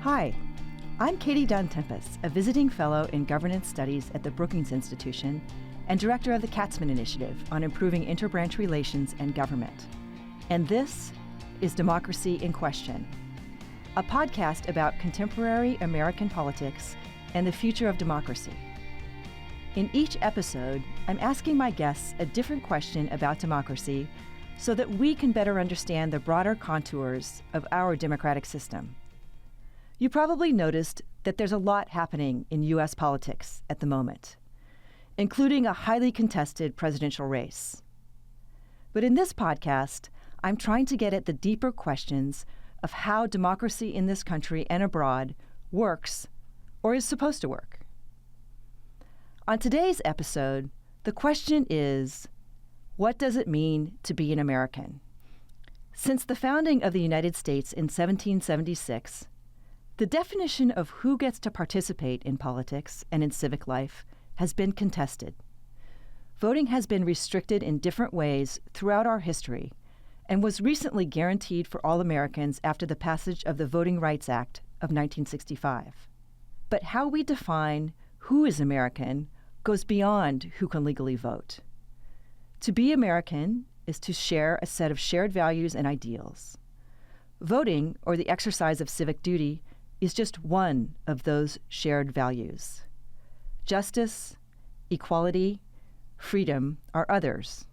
Hi, I'm Katie Dunn-Tempest, a visiting fellow in governance studies at the Brookings Institution and director of the Katzman Initiative on improving interbranch relations and government. And this is Democracy in Question, a podcast about contemporary American politics and the future of democracy. In each episode, I'm asking my guests a different question about democracy so that we can better understand the broader contours of our democratic system. You probably noticed that there's a lot happening in U.S. politics at the moment, including a highly contested presidential race. But in this podcast, I'm trying to get at the deeper questions of how democracy in this country and abroad works or is supposed to work. On today's episode, the question is, what does it mean to be an American? Since the founding of the United States in 1776, the definition of who gets to participate in politics and in civic life has been contested. Voting has been restricted in different ways throughout our history and was recently guaranteed for all Americans after the passage of the Voting Rights Act of 1965. But how we define who is American goes beyond who can legally vote. To be American is to share a set of shared values and ideals. Voting, or the exercise of civic duty, is just one of those shared values. Justice, equality, freedom are others.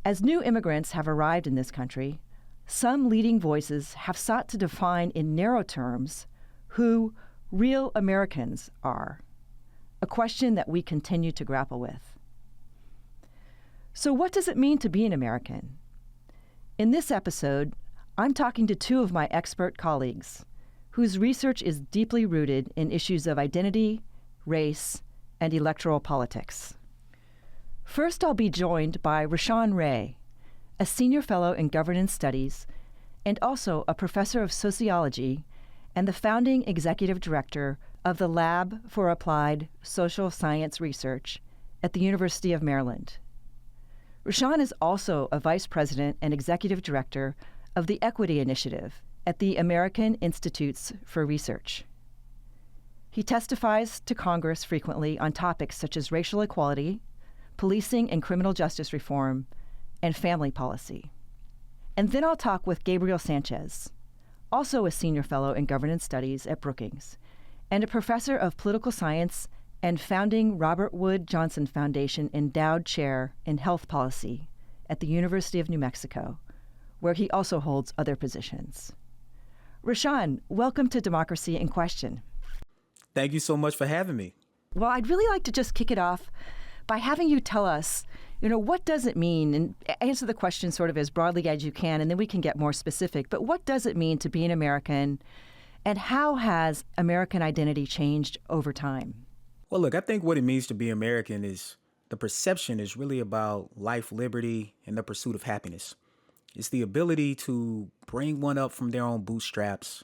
As new immigrants have arrived in this country, some leading voices have sought to define in narrow terms who real Americans are, a question that we continue to grapple with. So what does it mean to be an American? In this episode, I'm talking to two of my expert colleagues, whose research is deeply rooted in issues of identity, race, and electoral politics. First, I'll be joined by Rashawn Ray, a senior fellow in governance studies and also a professor of sociology and the founding executive director of the Lab for Applied Social Science Research at the University of Maryland. Rashawn is also a vice president and executive director of the Equity Initiative at the American Institutes for Research. He testifies to Congress frequently on topics such as racial equality, policing and criminal justice reform, and family policy. And then I'll talk with Gabriel Sanchez, also a senior fellow in governance studies at Brookings, and a professor of political science and founding Robert Wood Johnson Foundation endowed chair in health policy at the University of New Mexico, where he also holds other positions. Rashawn, welcome to Democracy in Question. Thank you so much for having me. Well, I'd really like to just kick it off by having you tell us, what does it mean? And answer the question sort of as broadly as you can, and then we can get more specific. But what does it mean to be an American, and how has American identity changed over time? Well, look, I think what it means to be American is the perception is really about life, liberty, and the pursuit of happiness. It's the ability to bring one up from their own bootstraps,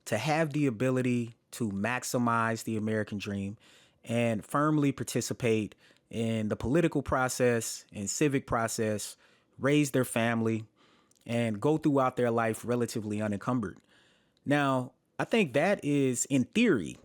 to have the ability to maximize the American dream and firmly participate in the political process and civic process, raise their family, and go throughout their life relatively unencumbered. Now, I think that is, in theory,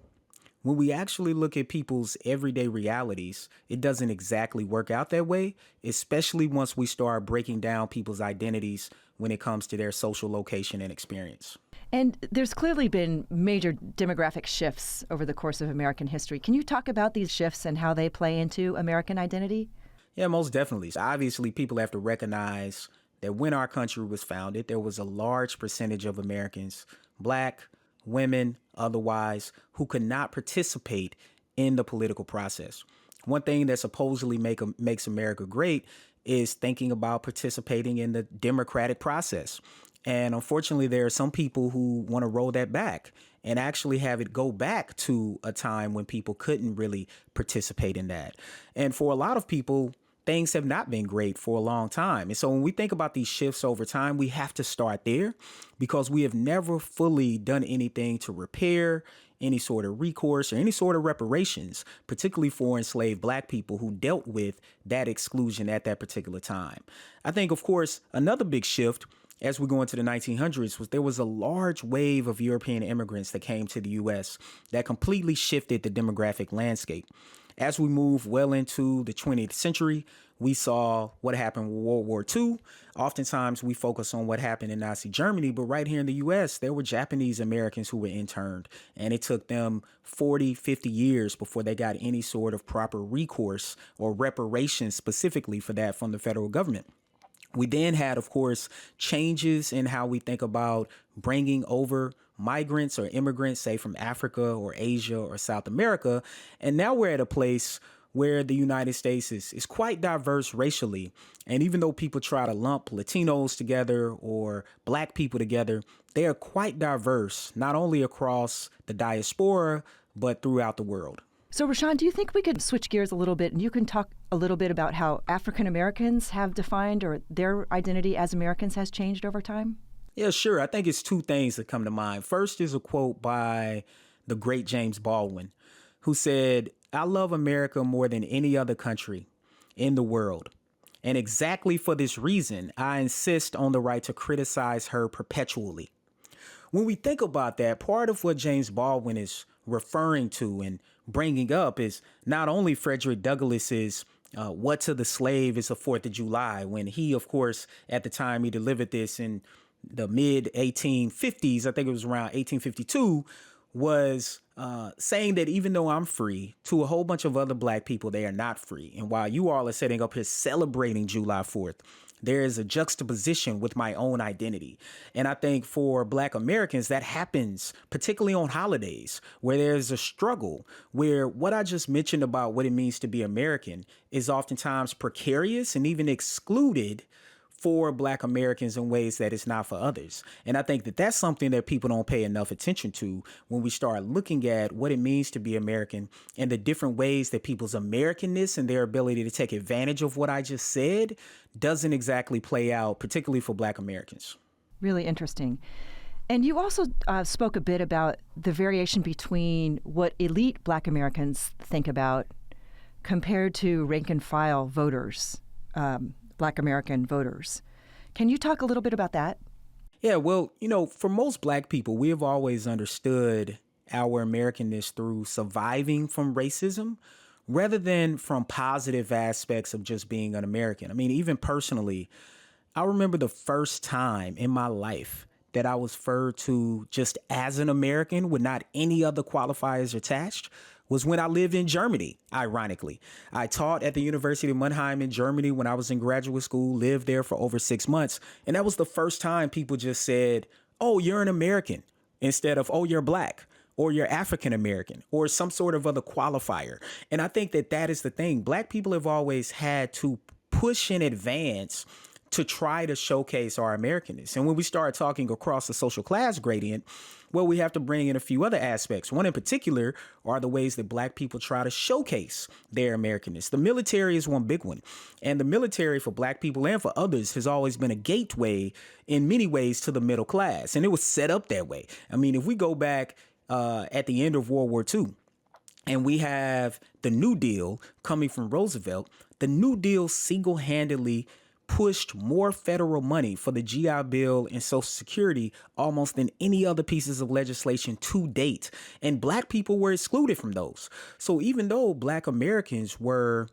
when we actually look at people's everyday realities, it doesn't exactly work out that way, especially once we start breaking down people's identities when it comes to their social location and experience. And there's clearly been major demographic shifts over the course of American history. Can you talk about these shifts and how they play into American identity? Yeah, most definitely. So obviously, people have to recognize that when our country was founded, there was a large percentage of Americans, Black, women, otherwise, who could not participate in the political process. One thing that supposedly makes America great is thinking about participating in the democratic process. And unfortunately, there are some people who want to roll that back and actually have it go back to a time when people couldn't really participate in that. And for a lot of people, things have not been great for a long time. And so when we think about these shifts over time, we have to start there because we have never fully done anything to repair any sort of recourse or any sort of reparations, particularly for enslaved Black people who dealt with that exclusion at that particular time. I think, of course, another big shift as we go into the 1900s was there was a large wave of European immigrants that came to the U.S. that completely shifted the demographic landscape. As we move well into the 20th century, we saw what happened with World War II. Oftentimes we focus on what happened in Nazi Germany, but right here in the U.S., there were Japanese Americans who were interned, and it took them 40, 50 years before they got any sort of proper recourse or reparations specifically for that from the federal government. We then had, of course, changes in how we think about bringing over migrants or immigrants, say from Africa or Asia or South America. And now we're at a place where the United States is quite diverse racially. And even though people try to lump Latinos together or Black people together, they are quite diverse, not only across the diaspora, but throughout the world. So, Rashawn, do you think we could switch gears a little bit and you can talk a little bit about how African Americans have defined or their identity as Americans has changed over time? Yeah, sure. I think it's two things that come to mind. First is a quote by the great James Baldwin, who said, "I love America more than any other country in the world. And exactly for this reason, I insist on the right to criticize her perpetually." When we think about that, part of what James Baldwin is referring to and bringing up is not only Frederick Douglass's "What to the Slave is the 4th of July," when he, of course, at the time he delivered this in the mid 1850s, I think it was around 1852, was saying that even though I'm free, to a whole bunch of other Black people, they are not free. And while you all are sitting up here celebrating July 4th, there is a juxtaposition with my own identity. And I think for Black Americans, that happens particularly on holidays where there's a struggle where what I just mentioned about what it means to be American is oftentimes precarious and even excluded for Black Americans in ways that it's not for others. And I think that that's something that people don't pay enough attention to when we start looking at what it means to be American and the different ways that people's Americanness and their ability to take advantage of what I just said doesn't exactly play out, particularly for Black Americans. Really interesting. And you also spoke a bit about the variation between what elite Black Americans think about compared to rank and file voters, Black American voters. Can you talk a little bit about that? Yeah, well, for most Black people, we have always understood our Americanness through surviving from racism rather than from positive aspects of just being an American. I mean, even personally, I remember the first time in my life that I was referred to just as an American with not any other qualifiers attached was when I lived in Germany, ironically. I taught at the University of Mannheim in Germany when I was in graduate school, lived there for over 6 months. And that was the first time people just said, "Oh, you're an American," instead of, "Oh, you're Black," or "you're African American," or some sort of other qualifier. And I think that that is the thing. Black people have always had to push in advance to try to showcase our Americanness. And when we start talking across the social class gradient, well, we have to bring in a few other aspects. One in particular are the ways that Black people try to showcase their Americanness. The military is one big one. And the military for Black people and for others has always been a gateway in many ways to the middle class. And it was set up that way. I mean, if we go back at the end of World War II, and we have the New Deal coming from Roosevelt, the New Deal single-handedly pushed more federal money for the GI Bill and Social Security almost than any other pieces of legislation to date. And Black people were excluded from those. So even though Black Americans were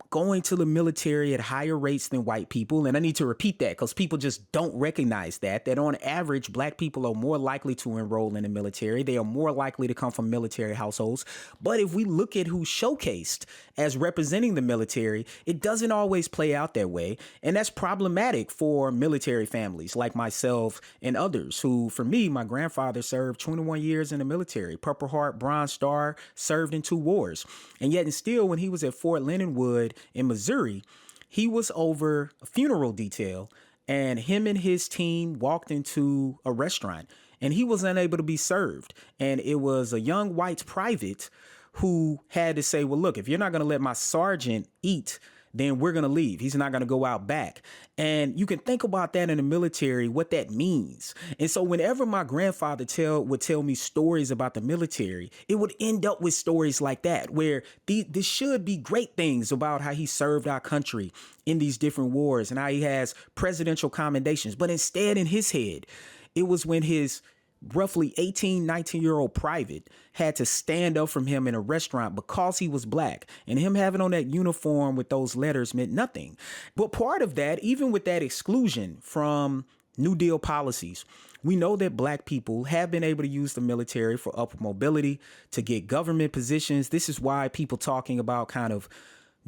going to the military at higher rates than white people. And I need to repeat that because people just don't recognize that on average, Black people are more likely to enroll in the military. They are more likely to come from military households. But if we look at who's showcased as representing the military, it doesn't always play out that way. And that's problematic for military families like myself and others who, for me, my grandfather served 21 years in the military, Purple Heart, Bronze Star, served in 2 wars. And yet and still, when he was at Fort Leonard Wood in Missouri, he was over a funeral detail, and him and his team walked into a restaurant and he was unable to be served. And it was a young white private who had to say, well, look, if you're not going to let my sergeant eat, then we're going to leave. He's not going to go out back. And you can think about that in the military, what that means. And so whenever my grandfather would tell me stories about the military, it would end up with stories like that, where this should be great things about how he served our country in these different wars and how he has presidential commendations. But instead, in his head, it was when his roughly 18, 19-year-old private had to stand up from him in a restaurant because he was black, and him having on that uniform with those letters meant nothing. But part of that, even with that exclusion from New Deal policies, we know that black people have been able to use the military for upward mobility, to get government positions. This is why people talking about kind of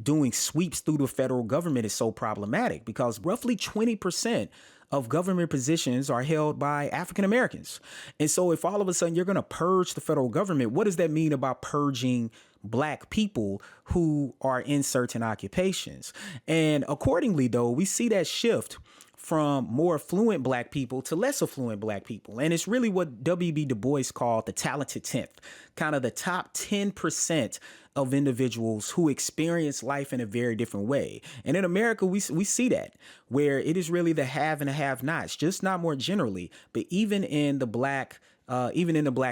doing sweeps through the federal government is so problematic, because roughly 20% of government positions are held by African Americans. And so if all of a sudden you're going to purge the federal government, what does that mean about purging black people who are in certain occupations? And accordingly, though, we see that shift from more affluent black people to less affluent black people. And it's really what W.B. Du Bois called the talented 10th, kind of the top 10% of individuals who experience life in a very different way. And in America, we see that, where it is really the have and the have-nots, just not more generally, but even in the black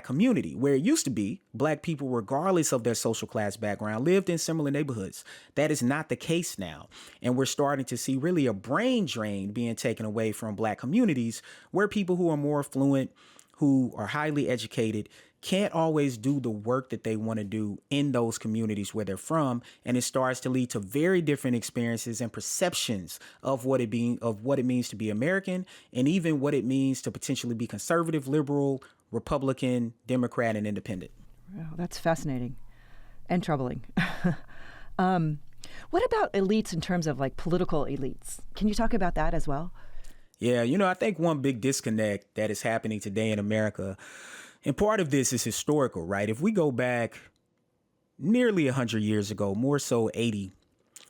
community, where it used to be black people, regardless of their social class background, lived in similar neighborhoods. That is not the case now. And we're starting to see really a brain drain being taken away from black communities, where people who are more affluent, who are highly educated, can't always do the work that they want to do in those communities where they're from. And it starts to lead to very different experiences and perceptions of what it means to be American, and even what it means to potentially be conservative, liberal, Republican, Democrat, and independent. Wow, that's fascinating and troubling. What about elites in terms of like political elites? Can you talk about that as well? Yeah, I think one big disconnect that is happening today in America, and part of this is historical, right? If we go back nearly 100 years ago, more so 80,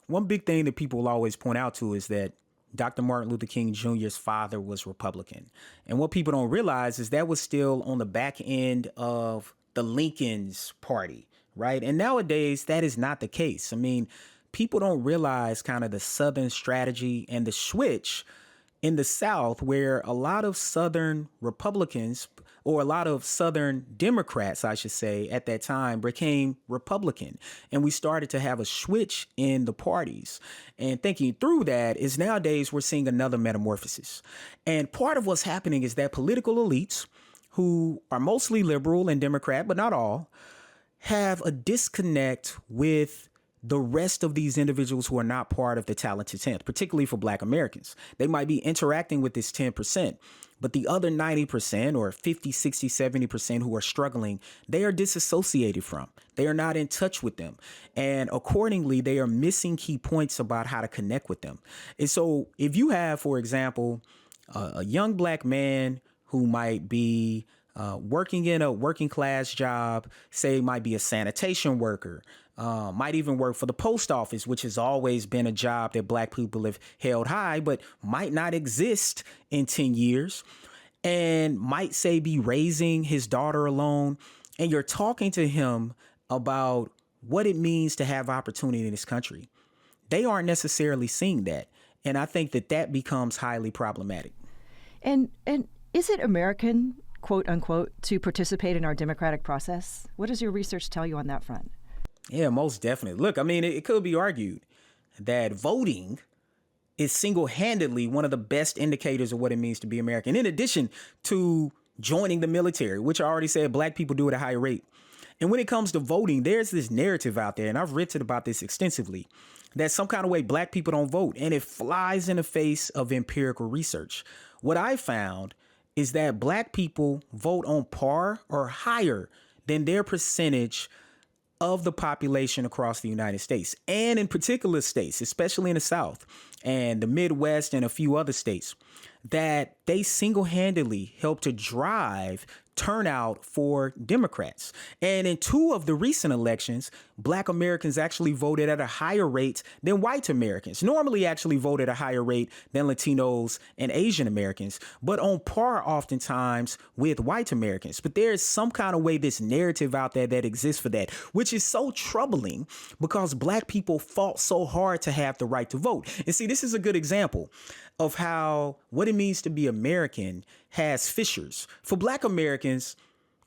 one big thing that people will always point out to is that Dr. Martin Luther King Jr.'s father was Republican. And what people don't realize is that was still on the back end of the Lincoln's party, right? And nowadays, that is not the case. I mean, people don't realize kind of the Southern strategy and the switch in the South, where a lot of Southern Republicans, or a lot of Southern Democrats, I should say, at that time became Republican. And we started to have a switch in the parties. And thinking through that is nowadays we're seeing another metamorphosis. And part of what's happening is that political elites, who are mostly liberal and Democrat, but not all, have a disconnect with the rest of these individuals who are not part of the talented 10th, particularly for Black Americans. They might be interacting with this 10%, but the other 90% or 50, 60, 70% who are struggling, they are disassociated from. They are not in touch with them. And accordingly, they are missing key points about how to connect with them. And so if you have, for example, a young Black man who might be working in a working class job, say might be a sanitation worker, might even work for the post office, which has always been a job that Black people have held high, but might not exist in 10 years, and might say be raising his daughter alone. And you're talking to him about what it means to have opportunity in this country. They aren't necessarily seeing that. And I think that becomes highly problematic. And is it American, quote unquote, to participate in our democratic process? What does your research tell you on that front? Yeah, most definitely. Look, I mean, it could be argued that voting is single-handedly one of the best indicators of what it means to be American, in addition to joining the military, which I already said Black people do at a higher rate. And when it comes to voting, there's this narrative out there, and I've written about this extensively, that some kind of way Black people don't vote, and it flies in the face of empirical research. What I found is that Black people vote on par or higher than their percentage of the population across the United States, and in particular states, especially in the South and the Midwest and a few other states, that they single-handedly help to drive turnout for Democrats. And in two of the recent elections, Black Americans actually voted at a higher rate than white Americans, normally actually vote at a higher rate than Latinos and Asian Americans, but on par oftentimes with white Americans. But there is some kind of way this narrative out there that exists for that, which is so troubling because Black people fought so hard to have the right to vote. And see, this is a good example of how what it means to be American has fissures. For Black Americans,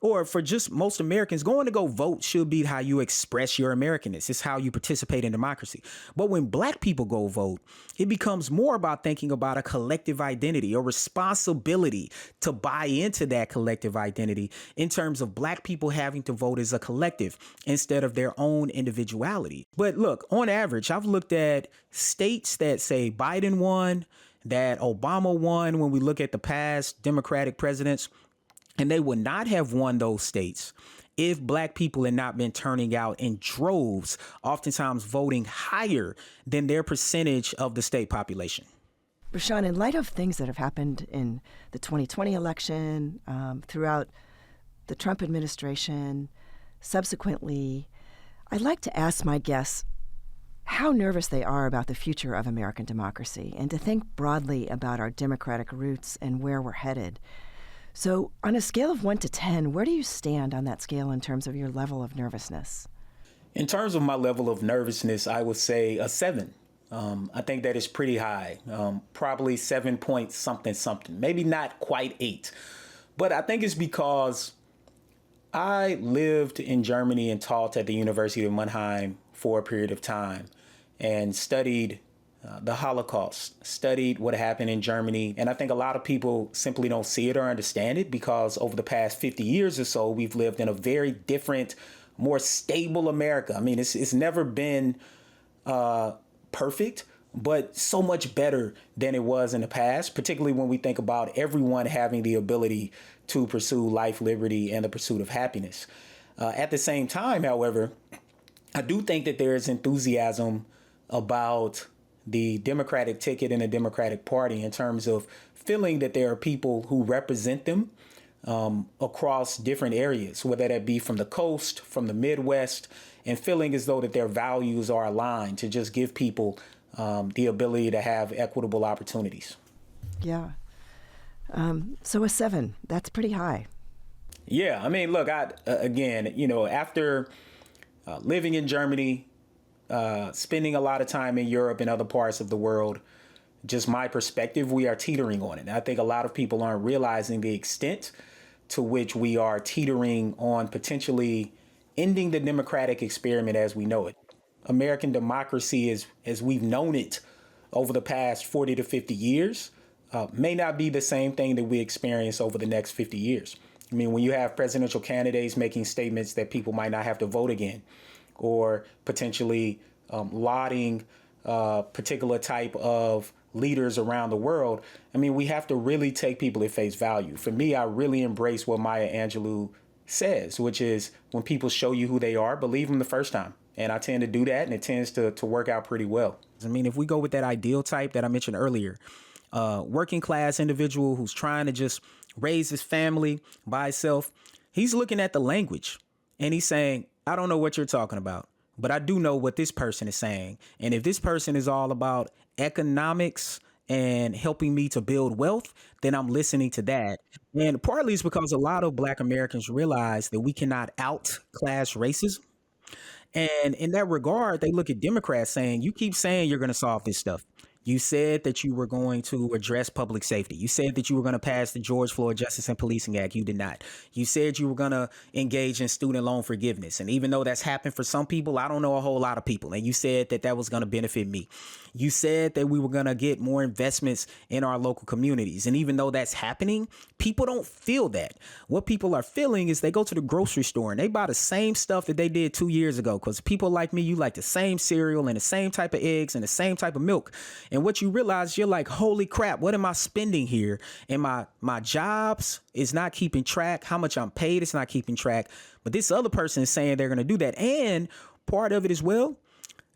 or for just most Americans, going to go vote should be how you express your Americanness. It's how you participate in democracy. But when Black people go vote, it becomes more about thinking about a collective identity, a responsibility to buy into that collective identity in terms of Black people having to vote as a collective instead of their own individuality. But look, on average, I've looked at states that say Biden won, that Obama won when we look at the past Democratic presidents. And they would not have won those states if Black people had not been turning out in droves, oftentimes voting higher than their percentage of the state population. Rushion, in light of things that have happened in the 2020 election, throughout the Trump administration, subsequently, I'd like to ask my guests how nervous they are about the future of American democracy and to think broadly about our democratic roots and where we're headed. So on a scale of 1 to 10, where do you stand on that scale in terms of your level of nervousness? In terms of my level of nervousness, I would say a 7. I think that is pretty high, probably 7 point something, maybe not quite 8. But I think it's because I lived in Germany and taught at the University of Mannheim for a period of time and studied the Holocaust, studied what happened in Germany. And I think a lot of people simply don't see it or understand it because over the past 50 years or so, we've lived in a very different, more stable America. I mean, it's never been perfect, but so much better than it was in the past, particularly when we think about everyone having the ability to pursue life, liberty, and the pursuit of happiness. At the same time, however, I do think that there is enthusiasm about the Democratic ticket and the Democratic Party in terms of feeling that there are people who represent them across different areas, whether that be from the coast, from the Midwest, and feeling as though that their values are aligned to just give people the ability to have equitable opportunities. Yeah. So a 7, that's pretty high. Yeah. I mean, look, again, after living in Germany, spending a lot of time in Europe and other parts of the world, just my perspective, we are teetering on it. And I think a lot of people aren't realizing the extent to which we are teetering on potentially ending the democratic experiment as we know it. American democracy, as we've known it over the past 40 to 50 years, may not be the same thing that we experience over the next 50 years. I mean, when you have presidential candidates making statements that people might not have to vote again, or potentially lauding particular type of leaders around the world, I mean, we have to really take people at face value. For me, I really embrace what Maya Angelou says, which is when people show you who they are, believe them the first time. And I tend to do that, and it tends to work out pretty well. I mean, if we go with that ideal type that I mentioned earlier, working class individual who's trying to just raise his family by himself, he's looking at the language and he's saying, I don't know what you're talking about, but I do know what this person is saying. And if this person is all about economics and helping me to build wealth, then I'm listening to that. And partly it's because a lot of Black Americans realize that we cannot outclass racism. And in that regard, they look at Democrats saying, you keep saying you're going to solve this stuff. You said that you were going to address public safety. You said that you were going to pass the George Floyd Justice and Policing Act. You did not. You said you were going to engage in student loan forgiveness. And even though that's happened for some people, I don't know a whole lot of people. And you said that that was going to benefit me. You said that we were going to get more investments in our local communities. And even though that's happening, people don't feel that. What people are feeling is they go to the grocery store and they buy the same stuff that they did 2 years ago. Because people like me, you like the same cereal and the same type of eggs and the same type of milk. And what you realize, you're like, holy crap, what am I spending here? And my jobs is not keeping track. How much I'm paid is not keeping track. But this other person is saying they're going to do that. And part of it as well,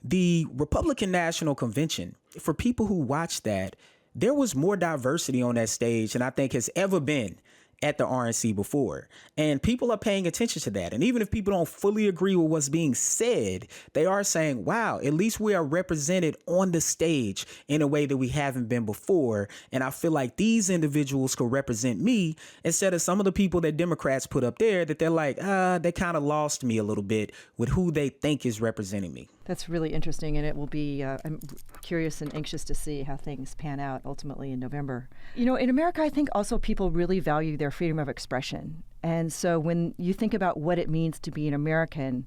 the Republican National Convention, for people who watch that, there was more diversity on that stage than I think has ever been at the RNC before. And people are paying attention to that. And even if people don't fully agree with what's being said, they are saying, wow, at least we are represented on the stage in a way that we haven't been before. And I feel like these individuals could represent me instead of some of the people that Democrats put up there that they're like, they kind of lost me a little bit with who they think is representing me. That's really interesting, and it will be, I'm curious and anxious to see how things pan out ultimately in November. You know, in America, I think also people really value their freedom of expression. And so when you think about what it means to be an American,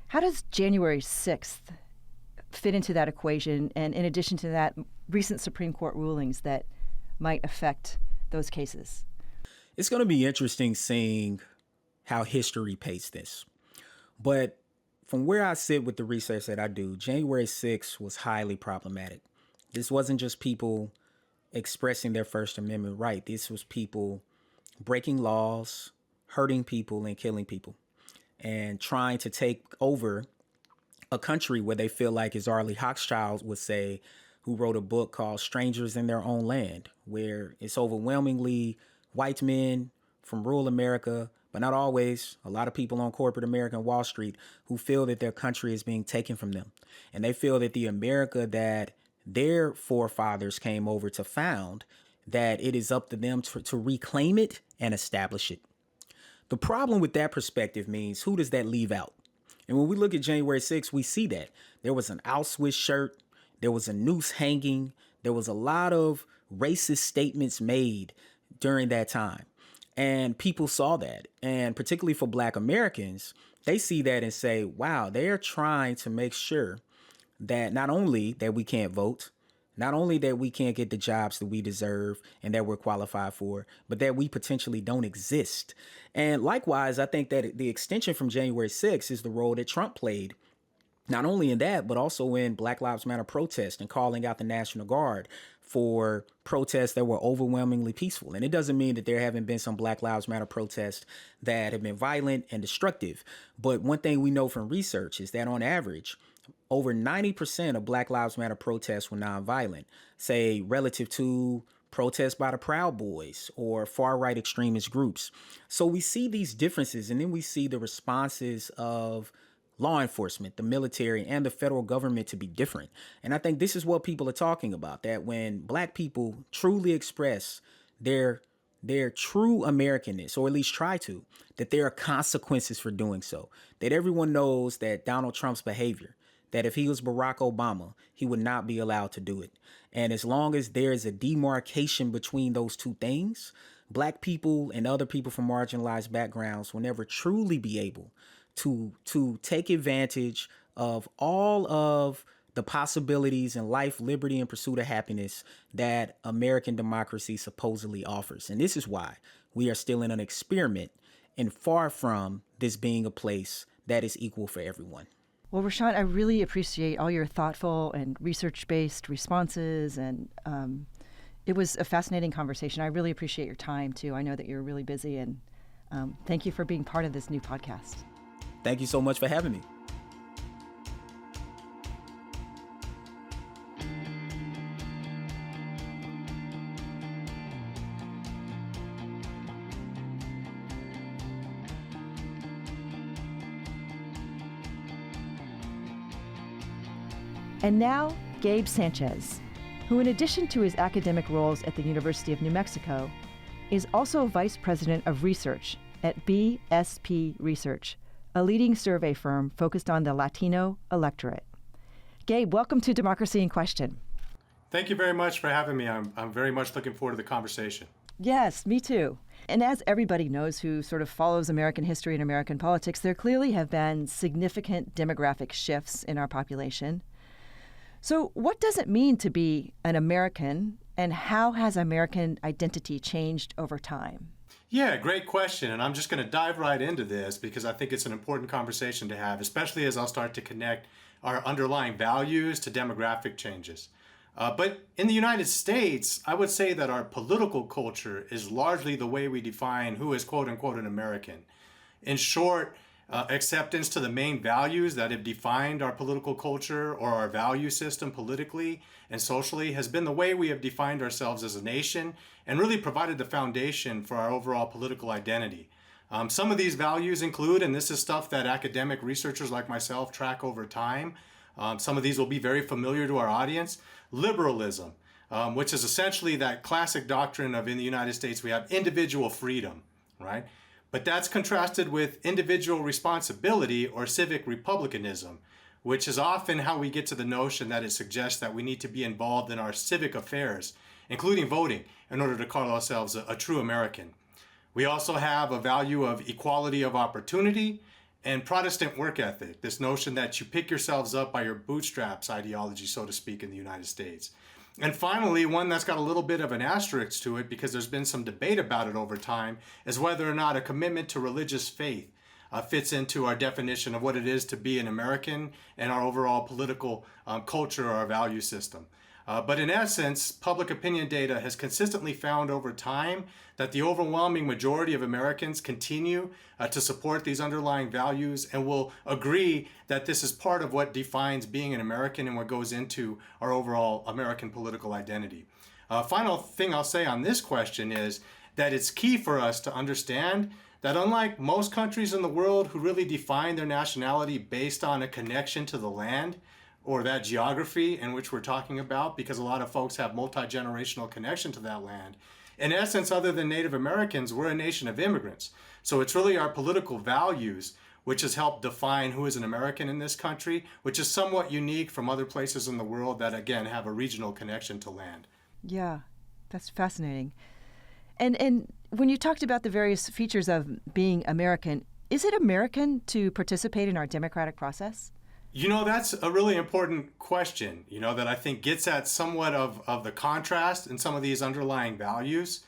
how does January 6th fit into that equation? And in addition to that, recent Supreme Court rulings that might affect those cases? It's going to be interesting seeing how history paints this. But from where I sit with the research that I do, January 6th was highly problematic. This wasn't just people expressing their First Amendment right. This was people breaking laws, hurting people, and killing people, and trying to take over a country where they feel like, as Arlie Hochschild would say, who wrote a book called Strangers in Their Own Land, where it's overwhelmingly white men from rural America, but not always, a lot of people on corporate America and Wall Street who feel that their country is being taken from them. And they feel that the America that their forefathers came over to found, that it is up to them to reclaim it and establish it. The problem with that perspective means, who does that leave out? And when we look at January 6th, we see that there was an Auschwitz shirt, there was a noose hanging, there was a lot of racist statements made during that time. And people saw that. And particularly for Black Americans, they see that and say, wow, they're trying to make sure that not only that we can't vote, not only that we can't get the jobs that we deserve and that we're qualified for, but that we potentially don't exist. And likewise, I think that the extension from January 6th is the role that Trump played, not only in that, but also in Black Lives Matter protests and calling out the National Guard for protests that were overwhelmingly peaceful. And it doesn't mean that there haven't been some Black Lives Matter protests that have been violent and destructive. But one thing we know from research is that on average, over 90% of Black Lives Matter protests were nonviolent, say relative to protests by the Proud Boys or far-right extremist groups. So we see these differences, and then we see the responses of law enforcement, the military, and the federal government to be different. And I think this is what people are talking about, that when Black people truly express their true Americanness, or at least try to, that there are consequences for doing so, that everyone knows that Donald Trump's behavior, that if he was Barack Obama, he would not be allowed to do it. And as long as there is a demarcation between those two things, Black people and other people from marginalized backgrounds will never truly be able to take advantage of all of the possibilities in life, liberty, and pursuit of happiness that American democracy supposedly offers. And this is why we are still in an experiment and far from this being a place that is equal for everyone. Well, Rashawn, I really appreciate all your thoughtful and research-based responses, and it was a fascinating conversation. I really appreciate your time, too. I know that you're really busy, and thank you for being part of this new podcast. Thank you so much for having me. And now, Gabe Sanchez, who in addition to his academic roles at the University of New Mexico, is also Vice President of Research at BSP Research, a leading survey firm focused on the Latino electorate. Gabe, welcome to Democracy in Question. Thank you very much for having me. I'm very much looking forward to the conversation. Yes, me too. And as everybody knows who sort of follows American history and American politics, there clearly have been significant demographic shifts in our population. So what does it mean to be an American, and how has American identity changed over time? Yeah, great question. And I'm just going to dive right into this because I think it's an important conversation to have, especially as I'll start to connect our underlying values to demographic changes. But in the United States, I would say that our political culture is largely the way we define who is quote unquote an American. In short, acceptance to the main values that have defined our political culture or our value system politically and socially has been the way we have defined ourselves as a nation and really provided the foundation for our overall political identity. Some of these values include, and this is stuff that academic researchers like myself track over time, some of these will be very familiar to our audience, liberalism, which is essentially that classic doctrine of in the United States we have individual freedom, right? But that's contrasted with individual responsibility or civic republicanism, which is often how we get to the notion that it suggests that we need to be involved in our civic affairs, including voting, in order to call ourselves a true American. We also have a value of equality of opportunity and Protestant work ethic, this notion that you pick yourselves up by your bootstraps ideology, so to speak, in the United States. And finally, one that's got a little bit of an asterisk to it because there's been some debate about it over time is whether or not a commitment to religious faith fits into our definition of what it is to be an American and our overall political culture or our value system. But in essence, public opinion data has consistently found over time that the overwhelming majority of Americans continue to support these underlying values and will agree that this is part of what defines being an American and what goes into our overall American political identity. Final thing I'll say on this question is that it's key for us to understand that unlike most countries in the world who really define their nationality based on a connection to the land, or that geography in which we're talking about, because a lot of folks have multi-generational connection to that land. In essence, other than Native Americans, we're a nation of immigrants. So it's really our political values which has helped define who is an American in this country, which is somewhat unique from other places in the world that, again, have a regional connection to land. Yeah, that's fascinating. And when you talked about the various features of being American, is it American to participate in our democratic process? You know, that's a really important question, that I think gets at somewhat of the contrast in some of these underlying values.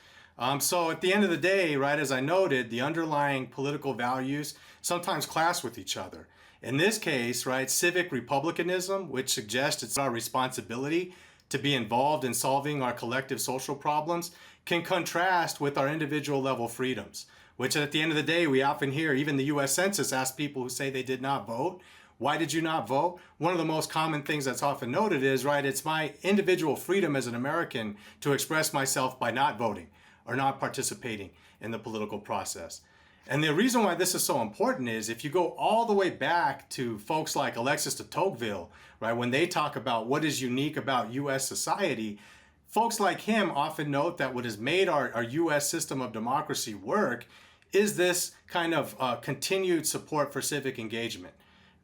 So at the end of the day, right, as I noted, the underlying political values sometimes clash with each other. In this case, right, civic republicanism, which suggests it's our responsibility to be involved in solving our collective social problems, can contrast with our individual level freedoms, which at the end of the day, we often hear, even the US Census asks people who say they did not vote, why did you not vote? One of the most common things that's often noted is, right, it's my individual freedom as an American to express myself by not voting or not participating in the political process. And the reason why this is so important is if you go all the way back to folks like Alexis de Tocqueville, right, when they talk about what is unique about US society, folks like him often note that what has made our US system of democracy work is this kind of continued support for civic engagement.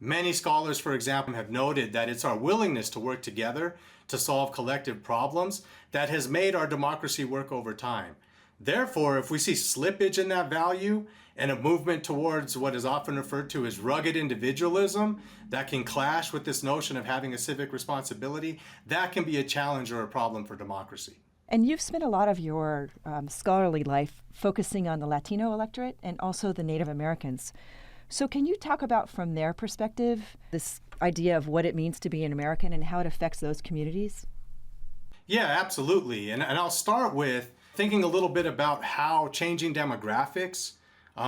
Many scholars, for example, have noted that it's our willingness to work together to solve collective problems that has made our democracy work over time. Therefore, if we see slippage in that value and a movement towards what is often referred to as rugged individualism that can clash with this notion of having a civic responsibility, that can be a challenge or a problem for democracy. And you've spent a lot of your scholarly life focusing on the Latino electorate and also the Native Americans. So can you talk about, from their perspective, this idea of what it means to be an American and how it affects those communities? Yeah, absolutely. And I'll start with thinking a little bit about how changing demographics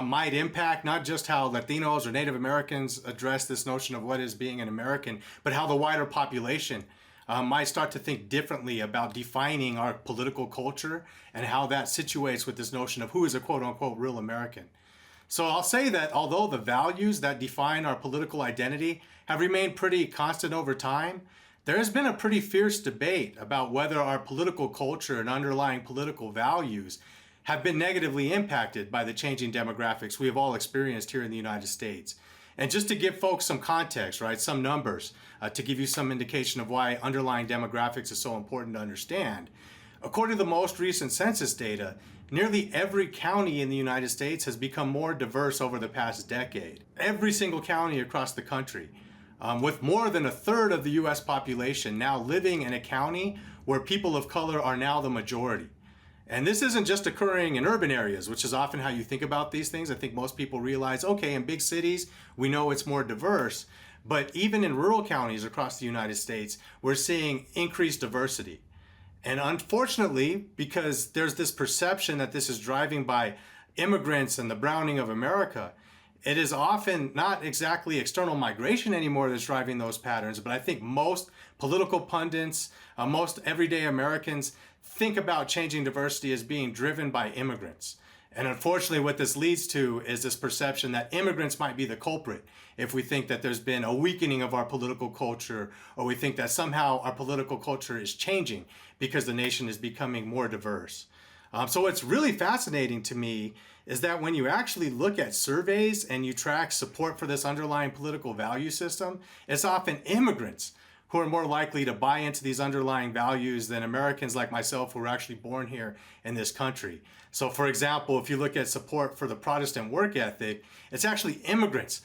might impact not just how Latinos or Native Americans address this notion of what is being an American, but how the wider population might start to think differently about defining our political culture and how that situates with this notion of who is a quote-unquote real American. So I'll say that although the values that define our political identity have remained pretty constant over time, there has been a pretty fierce debate about whether our political culture and underlying political values have been negatively impacted by the changing demographics we have all experienced here in the United States. And just to give folks some context, right, some numbers, to give you some indication of why underlying demographics is so important to understand. According to the most recent census data, nearly every county in the United States has become more diverse over the past decade. Every single county across the country, with more than a third of the U.S. population now living in a county where people of color are now the majority. And this isn't just occurring in urban areas, which is often how you think about these things. I think most people realize, okay, in big cities, we know it's more diverse. But even in rural counties across the United States, we're seeing increased diversity. And unfortunately, because there's this perception that this is driving by immigrants and the browning of America, it is often not exactly external migration anymore that's driving those patterns, but I think most political pundits, most everyday Americans think about changing diversity as being driven by immigrants. And unfortunately, what this leads to is this perception that immigrants might be the culprit if we think that there's been a weakening of our political culture, or we think that somehow our political culture is changing because the nation is becoming more diverse. So what's really fascinating to me is that when you actually look at surveys and you track support for this underlying political value system, it's often immigrants who are more likely to buy into these underlying values than Americans like myself who were actually born here in this country. So for example, if you look at support for the Protestant work ethic, it's actually immigrants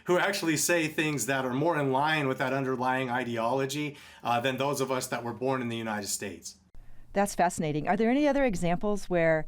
who actually say things that are more in line with that underlying ideology than those of us that were born in the United States. That's fascinating. Are there any other examples where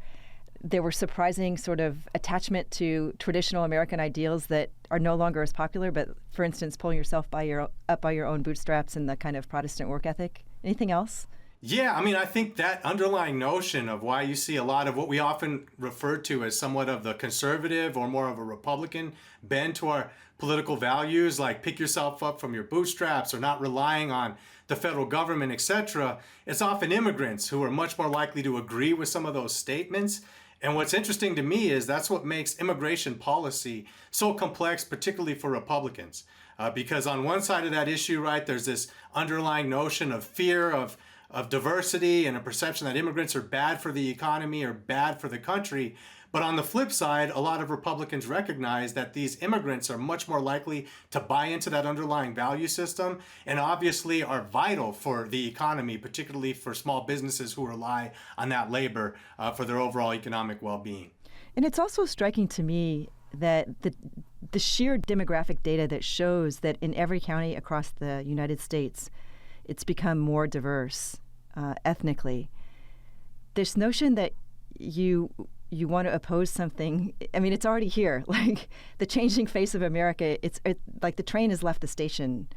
there were surprising sort of attachment to traditional American ideals that are no longer as popular, but for instance, pulling yourself up by your own bootstraps and the kind of Protestant work ethic? Anything else? Yeah, I mean, I think that underlying notion of why you see a lot of what we often refer to as somewhat of the conservative or more of a Republican bend to our political values, like pick yourself up from your bootstraps or not relying on the federal government, etc., it's often immigrants who are much more likely to agree with some of those statements. And what's interesting to me is that's what makes immigration policy so complex, particularly for Republicans. Because on one side of that issue, right, there's this underlying notion of fear of diversity and a perception that immigrants are bad for the economy or bad for the country. But on the flip side, a lot of Republicans recognize that these immigrants are much more likely to buy into that underlying value system and obviously are vital for the economy, particularly for small businesses who rely on that labor for their overall economic well-being. And it's also striking to me that the sheer demographic data that shows that in every county across the United States, it's become more diverse ethnically. This notion that you want to oppose something, I mean, it's already here. Like the changing face of America, it's like the train has left the station.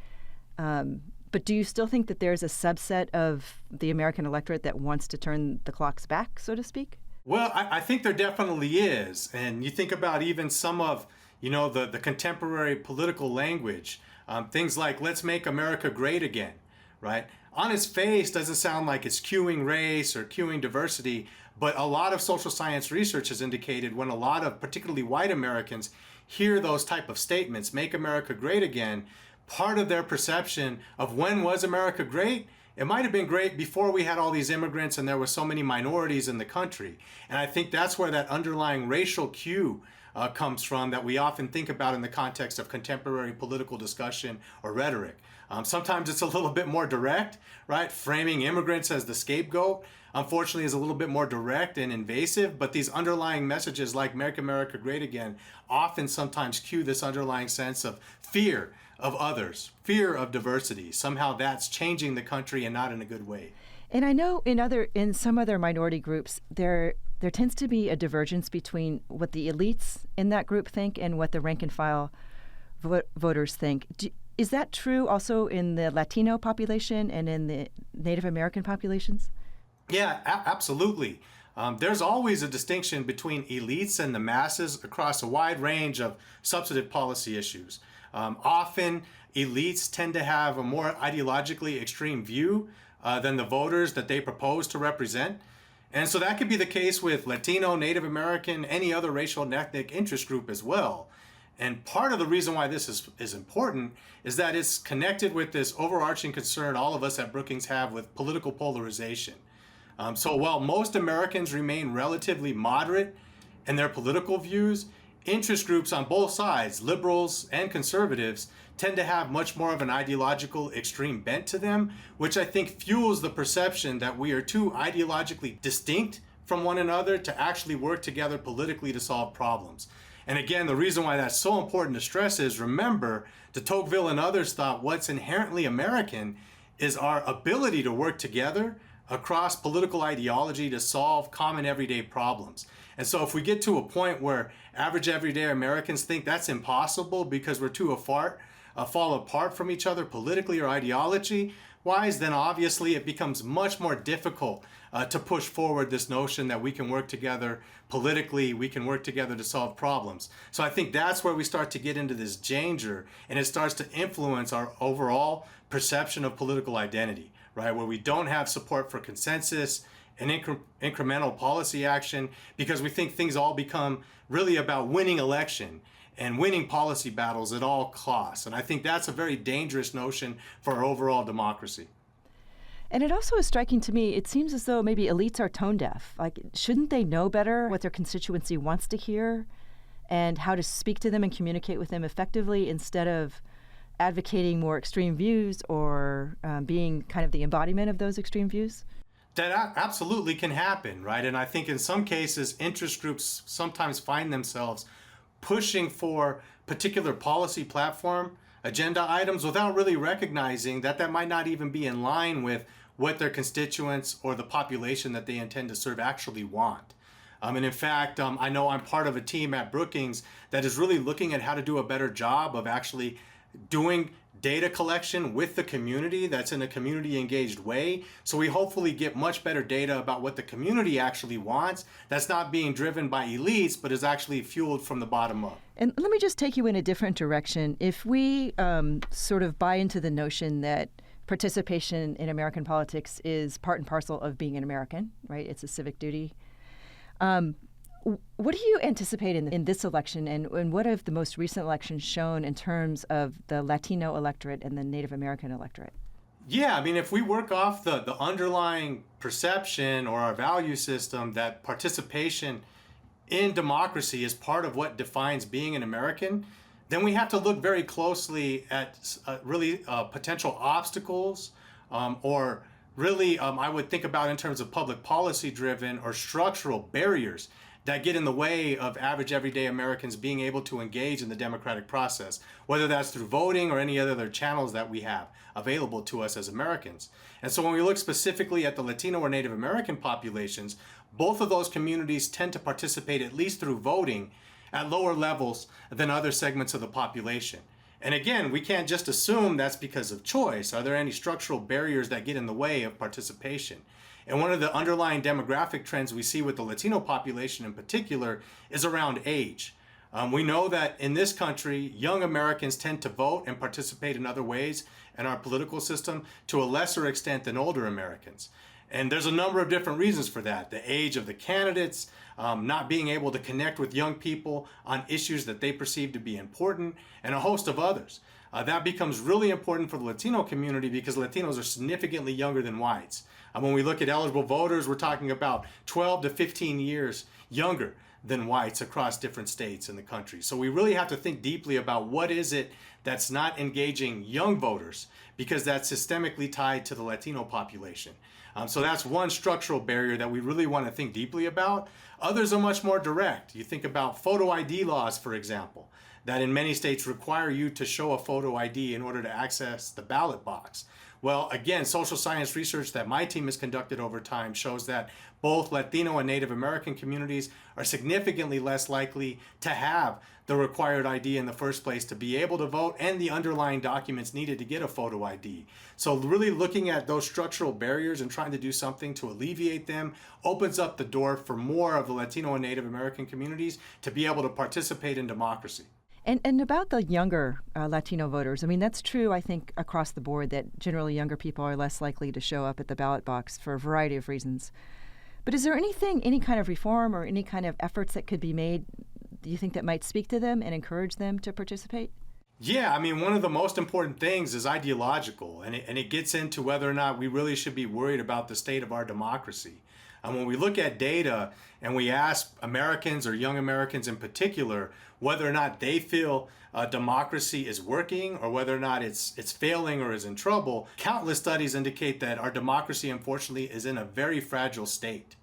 But do you still think that there's a subset of the American electorate that wants to turn the clocks back, so to speak? Well, I think there definitely is. And you think about even some of, the contemporary political language, things like let's make America great again, right? On its face, doesn't sound like it's cueing race or cueing diversity, but a lot of social science research has indicated when a lot of particularly white Americans hear those type of statements, make America great again, part of their perception of when was America great, it might have been great before we had all these immigrants and there were so many minorities in the country. And I think that's where that underlying racial cue comes from that we often think about in the context of contemporary political discussion or rhetoric. Sometimes it's a little bit more direct, right? Framing immigrants as the scapegoat, unfortunately, is a little bit more direct and invasive, but these underlying messages like Make America Great Again often sometimes cue this underlying sense of fear of others, fear of diversity. Somehow that's changing the country and not in a good way. And I know in some other minority groups, there tends to be a divergence between what the elites in that group think and what the rank and file voters think. Is that true also in the Latino population and in the Native American populations? Yeah, absolutely. There's always a distinction between elites and the masses across a wide range of substantive policy issues. Often, elites tend to have a more ideologically extreme view than the voters that they propose to represent. And so that could be the case with Latino, Native American, any other racial and ethnic interest group as well. And part of the reason why this is important is that it's connected with this overarching concern all of us at Brookings have with political polarization. So while most Americans remain relatively moderate in their political views, interest groups on both sides, liberals and conservatives, tend to have much more of an ideological extreme bent to them, which I think fuels the perception that we are too ideologically distinct from one another to actually work together politically to solve problems. And again, the reason why that's so important to stress is, remember, de Tocqueville and others thought what's inherently American is our ability to work together across political ideology to solve common everyday problems. And so if we get to a point where average everyday Americans think that's impossible because we're too fall apart from each other politically or ideology, wise, then obviously it becomes much more difficult to push forward this notion that we can work together politically, we can work together to solve problems. So I think that's where we start to get into this danger, and it starts to influence our overall perception of political identity, right? Where we don't have support for consensus and incremental policy action because we think things all become really about winning election and winning policy battles at all costs. And I think that's a very dangerous notion for our overall democracy. And it also is striking to me, it seems as though maybe elites are tone deaf. Like, shouldn't they know better what their constituency wants to hear and how to speak to them and communicate with them effectively instead of advocating more extreme views or being kind of the embodiment of those extreme views? That absolutely can happen, right? And I think in some cases, interest groups sometimes find themselves pushing for particular policy platform agenda items without really recognizing that that might not even be in line with what their constituents or the population that they intend to serve actually want. And in fact, I know I'm part of a team at Brookings that is really looking at how to do a better job of actually doing data collection with the community that's in a community engaged way. So we hopefully get much better data about what the community actually wants that's not being driven by elites, but is actually fueled from the bottom up. And let me just take you in a different direction. If we sort of buy into the notion that participation in American politics is part and parcel of being an American, right? It's a civic duty. What do you anticipate in this election, and what have the most recent elections shown in terms of the Latino electorate and the Native American electorate? Yeah, I mean, if we work off the underlying perception or our value system that participation in democracy is part of what defines being an American, then we have to look very closely at potential obstacles or really I would think about in terms of public policy driven or structural barriers that get in the way of average everyday Americans being able to engage in the democratic process, whether that's through voting or any other channels that we have available to us as Americans. And so when we look specifically at the Latino or Native American populations, both of those communities tend to participate at least through voting at lower levels than other segments of the population. And again, we can't just assume that's because of choice. Are there any structural barriers that get in the way of participation? And one of the underlying demographic trends we see with the Latino population in particular is around age. We know that in this country, young Americans tend to vote and participate in other ways in our political system to a lesser extent than older Americans. And there's a number of different reasons for that. The age of the candidates, not being able to connect with young people on issues that they perceive to be important, and a host of others. That becomes really important for the Latino community because Latinos are significantly younger than whites. When we look at eligible voters, we're talking about 12 to 15 years younger than whites across different states in the country. So we really have to think deeply about what is it that's not engaging young voters, because that's systemically tied to the Latino population. So that's one structural barrier that we really want to think deeply about. Others are much more direct. You think about photo ID laws, for example, that in many states require you to show a photo ID in order to access the ballot box. Well, again, social science research that my team has conducted over time shows that both Latino and Native American communities are significantly less likely to have the required ID in the first place to be able to vote and the underlying documents needed to get a photo ID. So really looking at those structural barriers and trying to do something to alleviate them opens up the door for more of the Latino and Native American communities to be able to participate in democracy. And about the younger Latino voters, I mean, that's true, I think, across the board, that generally younger people are less likely to show up at the ballot box for a variety of reasons. But is there any kind of reform or any kind of efforts that could be made, do you think, that might speak to them and encourage them to participate? Yeah, I mean, one of the most important things is ideological, and it gets into whether or not we really should be worried about the state of our democracy. And when we look at data and we ask Americans, or young Americans in particular, whether or not they feel democracy is working or whether or not it's failing or is in trouble, countless studies indicate that our democracy, unfortunately, is in a very fragile state.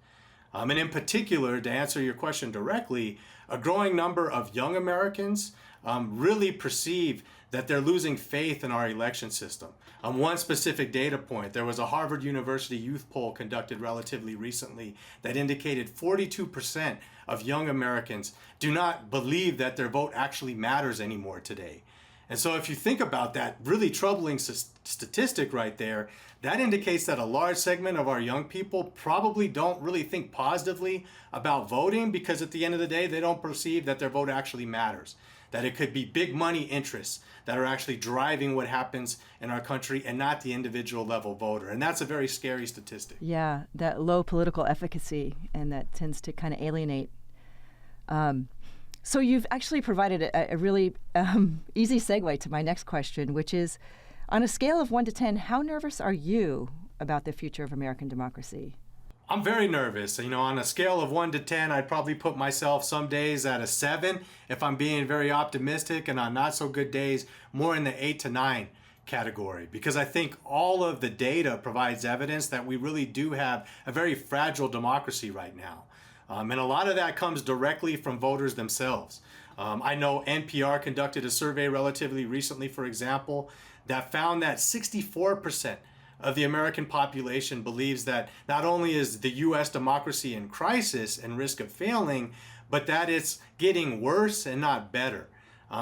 And in particular, to answer your question directly, a growing number of young Americans really perceive that they're losing faith in our election system. One specific data point, there was a Harvard University youth poll conducted relatively recently that indicated 42% of young Americans do not believe that their vote actually matters anymore today. And so if you think about that really troubling statistic right there, that indicates that a large segment of our young people probably don't really think positively about voting, because at the end of the day, they don't perceive that their vote actually matters, that it could be big money interests that are actually driving what happens in our country and not the individual level voter. And that's a very scary statistic. Yeah, that low political efficacy, and that tends to kind of alienate. So you've actually provided a really easy segue to my next question, which is, on a scale of 1 to 10, how nervous are you about the future of American democracy? I'm very nervous. On a scale of 1 to 10, I'd probably put myself some days at a 7 if I'm being very optimistic, and on not so good days, more in the 8 to 9 category, because I think all of the data provides evidence that we really do have a very fragile democracy right now. And a lot of that comes directly from voters themselves. I know NPR conducted a survey relatively recently, for example, that found that 64% of the American population believes that not only is the U.S. democracy in crisis and risk of failing, but that it's getting worse and not better.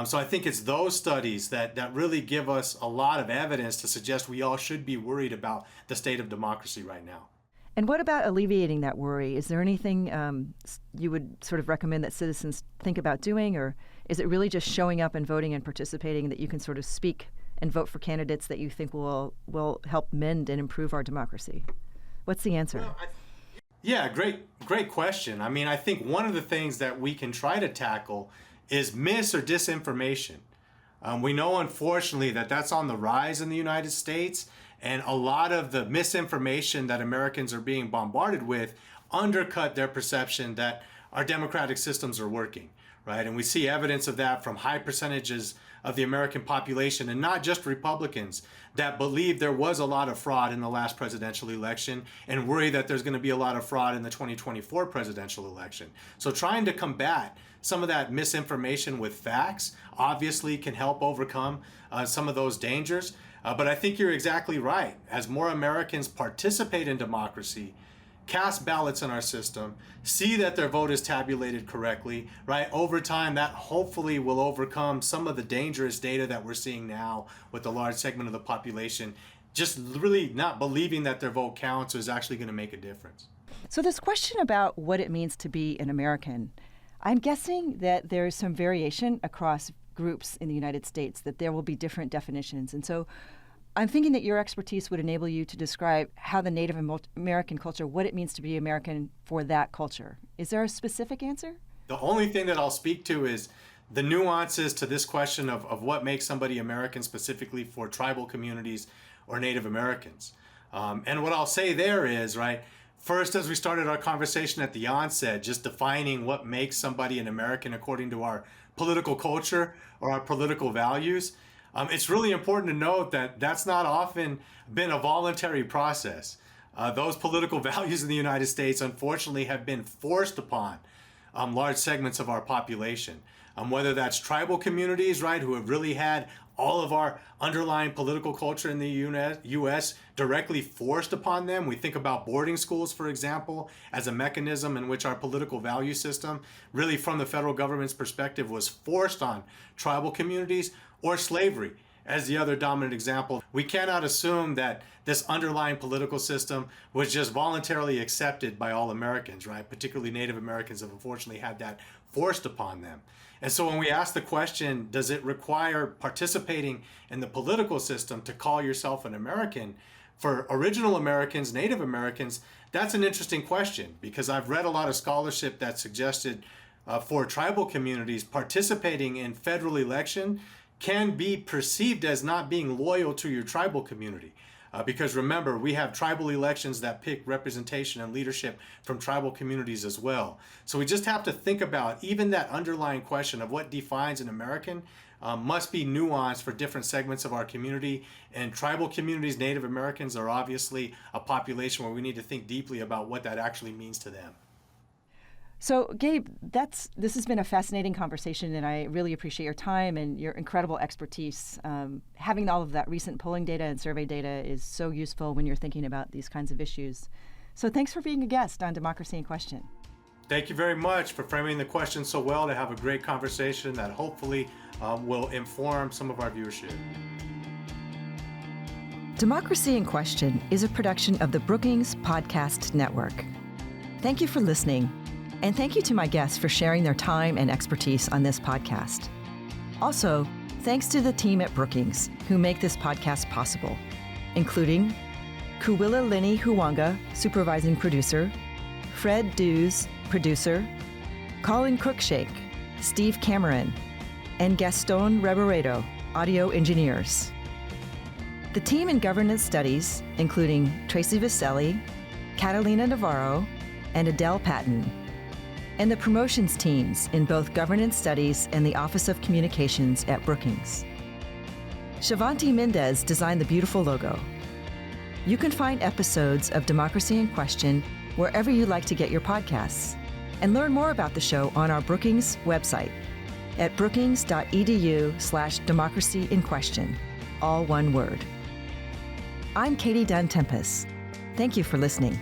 So I think it's those studies that really give us a lot of evidence to suggest we all should be worried about the state of democracy right now. And what about alleviating that worry? Is there anything you would sort of recommend that citizens think about doing, or is it really just showing up and voting and participating, that you can sort of speak and vote for candidates that you think will help mend and improve our democracy? What's the answer? Yeah, great question. I think one of the things that we can try to tackle is mis or disinformation. We know, unfortunately, that that's on the rise in the United States, and a lot of the misinformation that Americans are being bombarded with undercut their perception that our democratic systems are working, right? And we see evidence of that from high percentages of the American population, and not just Republicans, that believe there was a lot of fraud in the last presidential election and worry that there's going to be a lot of fraud in the 2024 presidential election. So trying to combat some of that misinformation with facts obviously can help overcome some of those dangers. But I think you're exactly right. As more Americans participate in democracy, cast ballots in our system, see that their vote is tabulated correctly, right? Over time, that hopefully will overcome some of the dangerous data that we're seeing now with a large segment of the population just really not believing that their vote counts or is actually going to make a difference. So this question about what it means to be an American, I'm guessing that there's some variation across groups in the United States, that there will be different definitions. And so I'm thinking that your expertise would enable you to describe how the Native American culture, what it means to be American for that culture. Is there a specific answer? The only thing that I'll speak to is the nuances to this question of what makes somebody American specifically for tribal communities or Native Americans. And what I'll say there is, right, first, as we started our conversation at the onset, just defining what makes somebody an American according to our political culture or our political values, it's really important to note that that's not often been a voluntary process. Those political values in the United States, unfortunately, have been forced upon large segments of our population, whether that's tribal communities, right, who have really had all of our underlying political culture in the U.S. directly forced upon them. We think about boarding schools, for example, as a mechanism in which our political value system, really from the federal government's perspective, was forced on tribal communities, or slavery as the other dominant example. We cannot assume that this underlying political system was just voluntarily accepted by all Americans, right? Particularly Native Americans have unfortunately had that forced upon them. And so when we ask the question, does it require participating in the political system to call yourself an American? For original Americans, Native Americans, that's an interesting question, because I've read a lot of scholarship that suggested for tribal communities, participating in federal election can be perceived as not being loyal to your tribal community. Because remember, we have tribal elections that pick representation and leadership from tribal communities as well. So we just have to think about even that underlying question of what defines an American must be nuanced for different segments of our community. And tribal communities, Native Americans, are obviously a population where we need to think deeply about what that actually means to them. So, Gabe, this has been a fascinating conversation, and I really appreciate your time and your incredible expertise. Having all of that recent polling data and survey data is so useful when you're thinking about these kinds of issues. So thanks for being a guest on Democracy in Question. Thank you very much for framing the question so well to have a great conversation that hopefully will inform some of our viewership. Democracy in Question is a production of the Brookings Podcast Network. Thank you for listening, and thank you to my guests for sharing their time and expertise on this podcast. Also, thanks to the team at Brookings who make this podcast possible, including Kuwila Lini Huwanga, supervising producer, Fred Dews, producer, Colin Cruikshank, Steve Cameron, and Gaston Reboredo, audio engineers. The team in governance studies, including Tracy Vaselli, Catalina Navarro, and Adele Patton, and the promotions teams in both governance studies and the Office of Communications at Brookings. Shavanti Mendez designed the beautiful logo. You can find episodes of Democracy in Question wherever you like to get your podcasts, and learn more about the show on our Brookings website at brookings.edu/democracyinquestion, all one word. I'm Katie Dunn Tempest. Thank you for listening.